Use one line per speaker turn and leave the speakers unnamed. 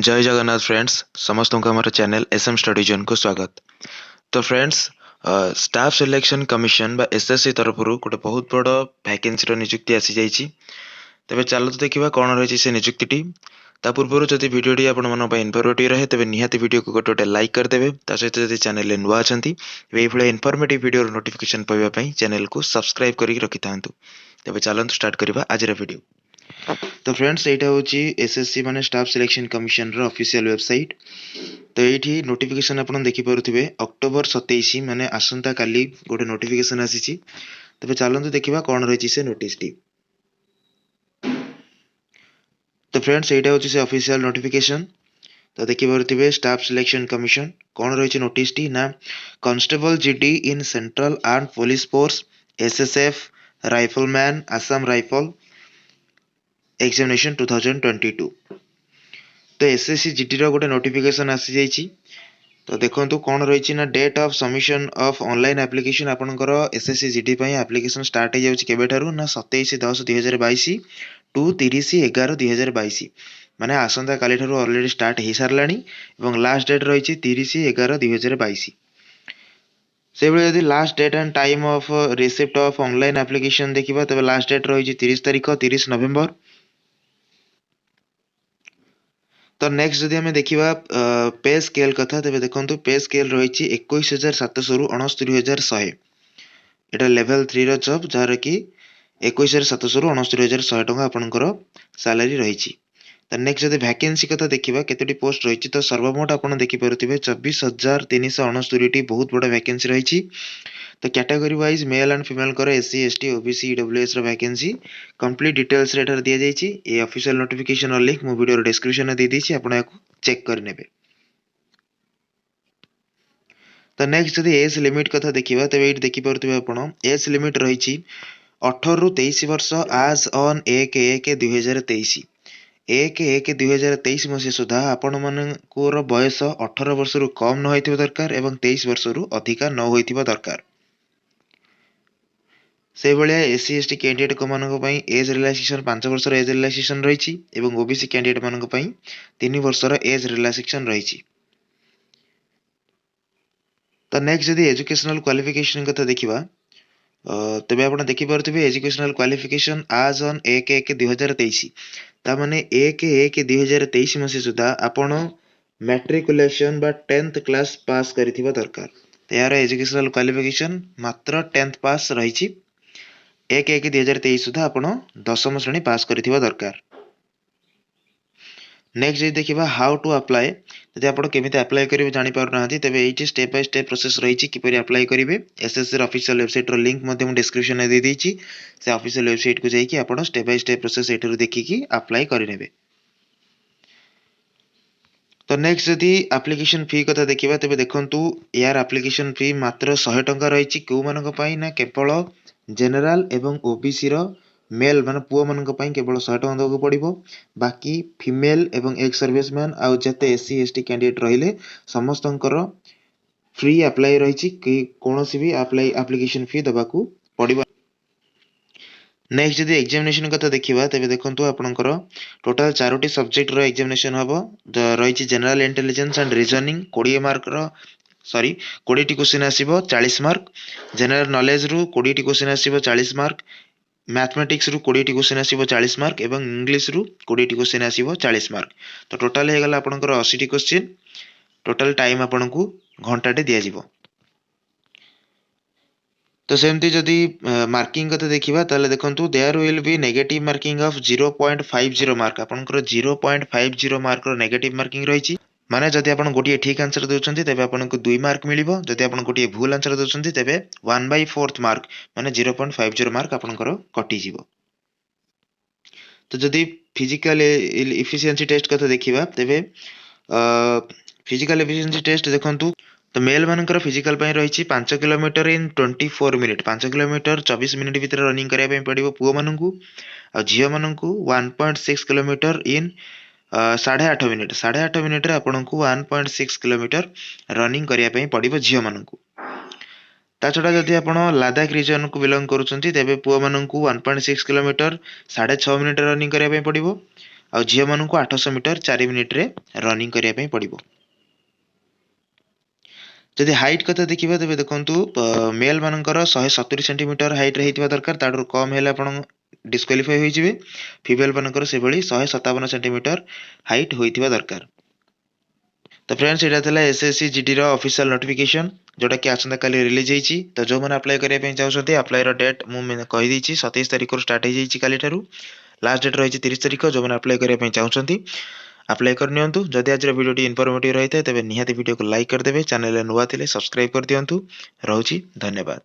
जय जगन्नाथ फ्रेंड्स समस्त को हमारे चैनल एसएम स्टडी जोन को स्वागत। तो फ्रेंड्स स्टाफ सिलेक्शन कमिशन बा एसएससी तरफ गोटे बहुत बड़ वैकेंसी नियुक्ति आसी जाइए। तेज चलते देखा कौन रही से नियुक्ति ता पूर्व जदि वीडियोटी आपण इनफर्मेटिव रहे तेज निहाती वीडियो को गोटे गोटे लाइक करदे। ता सहित जदि चैनल नुआ अच्छा ये इनफर्मेटिव वीडियो नोटिफिकेशन पाइबापी चैनल को सब्सक्राइब करके रखि था। तेज चलते स्टार्ट करवा आज वीडियो। तो फ्रेंड्स यहाँ हूँ एसएससी माने स्टाफ सिलेक्शन कमिशन रो ऑफिशियल वेबसाइट। तो ये नोटिफिकेशन आप देखिपे अक्टोबर 27 माने आसंता काली गोटे नोटिफिकेशन आसी। तेज चलते देखा कौन रही से नोटिस टी। तो फ्रेंड्स यहाँ हूँ से ऑफिशियल नोटिफिकेशन। तो देखिपे स्टाफ सिलेक्शन कमिशन कौन रही नोटिस टी ना constable GD in central arm police force SSF rifleman Assam rifle examination 2022। तो एसएससी जीटी रो गोटे नोटिफिकेशन आसी जाइए। तो देखो कौन रही ना date of submission of online application आपनकर एसएससी जीटी एप्लिकेशन स्टार्ट हो जाए ना 27/10/2022 टू 30/11/2022 माने आसंता काली ठारू ऑलरेडी स्टार्ट हो सारानी और लास्ट डेट रही 30/11/2022। से भाई last date and time of receipt of online application देखा तेज लास्ट डेट रही 30 तारीख 30 नवेम्बर। तो नेक्स्ट जदि हमें देखा पे स्केल कथा तेज देखो पे स्केल रही 21,700 रु 69,100। यहाँ लेवल 3 जॉब जार कि 21,700 रु 69,100 टका आपंकर सैलरी रही। तो नेक्स्ट जब वैकेंसी कथा देखा केतोटी पोस्ट रही तो सर्वमोट आप देखिपे 24,369 बहुत बड़ा वैकेंसी रही। तो category wise male and female कर SC ST OBC EWS vacancy complete details रेटर दिया जाइए। ये ऑफिशियल नोटिफिकेशन लिंक मो वीडियो डिस्क्रिप्शन में दे दीजिए आपण याको चेक कर नेबे। तो नेक्स्ट जदि एज लिमिट कथा देखिबा तबे एट देखि परथबे आपण एज लिमिट रही 18 रु 23 वर्ष आज ऑन 1/1/2023 1/1/2023 मसीहा सुधा आपण मानकर बयस 18 वर्ष रु कम न होइथिबा दरकार एवं 23 वर्ष रु अधिका न होइथिबा दरकार। से भाया एससी एसटी कैंडिडेट को एज रिलैक्सेशन 5 वर्ष एज रिलैक्सेशन रही और ओबीसी कैंडिडेट मानक 3 वर्ष एज रिलैक्सेशन रही। तो नेक्स्ट जदि एजुकेशनल क्वालिफिकेशन कथा देखा तेज आप देखिपे एजुकेशनल क्वालिफिकेशन आज ऑन 1/1/2023 ताने 1/1/2023 मसीह सुधा आपण मैट्रिकुलेशन बा 10th क्लास पास करिथिबा दरकार। तो यार एजुकेशनल क्वालिफिकेशन मात्र 10th पास रही 1/1/2023 सुधा आपण 10th श्रेणी पास करिथिबा दरकार। नेक्स्ट जब देखा हाउ टू अप्लाई जब आप केमी अप्लाई करेंगे जापर ना तेज ये स्टेप बाय स्टेप प्रोसेस रही किपर अप्लाई करेंगे। SSC official website link description में दे देती से ऑफिशियल वेबसाइट को जाकि आप स्टेप बाय स्टेप प्रोसेस ये देखिकी अप्लाई करेंगे। तो नेक्स्ट जदि एप्लिकेशन फी कथा देखा तेज देखु यार एप्लिकेशन फी मात्र 100 टंका रही कौ मानी ना केवल जेनेराल एवं ओबीसी मेल मान पुओ मान केवल 100 टंका देवाक पड़ो। बाकी फीमेल एवं एक्स सर्विसमैन आउ जते एससी एसटी कैंडिडेट रहिले समस्त फ्री अप्लाई रही कौन भी अप्लाई एप्लिकेशन फी देवाक पड़ो। नेक्स्ट जदि एग्जामिनेशन कथा देखा तेज देखो आपंकर टोटाल 4टी सब्जेक्ट रो एग्जामिनेशन हम रही general intelligence and reasoning 20 mark sorry 20 टी क्वेश्चन आसीबो 40 मार्क। जनरल नॉलेज रु 20 टी क्वेश्चन आसीबो 40 मार्क। मैथमेटिक्स रु 20 टी क्वेश्चन आसीबो 40 मार्क एवं इंग्लिश रु 20 टी क्वेश्चन आसीबो 40 मार्क। तो टोटाल हे गला आपनकर 80 टी क्वेश्चन। टोटाल टाइम आपनको घंटाटे दिया जिवो। तो सेमती जदि मार्किंग कथा देखिबा ताले देखंतु there will be negative marking of 0.50 mark आपनकर 0.50 मार्क रो नेगेटिव मार्किंग रहिछि। माने जदि आपण गोटे ठीक आंसर दउछन्ती तेबे आपनको 2 मार्क मिलिबो। जदि आपण गोटे भूल आंसर दउछन्ती तेबे 1/4 मार्क माने 0.50 मार्क आपनकर कटि जिवो। तो जदि फिजिकल इफिशिएंसी टेस्ट कथा देखिबा तेबे फिजिकल इफिशिएंसी टेस्ट देखंतु तो मेल मानकर फिजिकल रही 5 किलोमीटर इन 24 मिनिट 5 किलोमीटर 24 मिनिट भितर रनिंग करने पड़ो पुओ मानू आ झील मानू 1.6 किलोमीटर इन 8.5 मिनिट 8.5 मिनिट आपन को 1.6 किलोमीटर रनिंग करने पड़ो झील मानू। ता छड़ा जदि आप लद्दाख रिजन को बिलोंग करुँच तेज पुओ मानू 1.6 किलोमीटर 6.5 मिनिट रनिंग करने पड़ो ଆଉ ଝିଅ ମାନଙ୍କୁ 800 मीटर 4 मिनिट रे रनिंग करिया पई पड़िबो। जदि हाइट कथा देखिबा तेबे देखंतु मेल मानकर 170 सेंटीमीटर हाइट रे हेतिबा दरकार, ताडू कम हेले आपण डिस्क्वालिफाई होई जिवे। फीमेल मानकर से भली 157 सेंटीमीटर हाइट होइतिबा दरकार। तो फ्रेंड्स एटा थला एसएससी जीडी रो ऑफिशियल नोटिफिकेशन जोटा कि आसंता काली रिलीज हेची। तो जो माने अप्लाई करिया पे चाहउछथि अप्लाई रो डेट मु कहि दिछि 27 तारिख रो स्टार्ट हे जाइछि काली ठारू। लास्ट डेट रहिछि 30 तारिख। जो माने अप्लाई करिया पे चाहउछथि अप्लाई कर नियंतु। जदि आज रो वीडियो टी इन्फॉर्मेटिव रहितै तबे निहाती वीडियो को लाइक कर देबे। चैनल रे नुवा थिले सब्सक्राइब कर दियंतु। रहउछि धन्यवाद।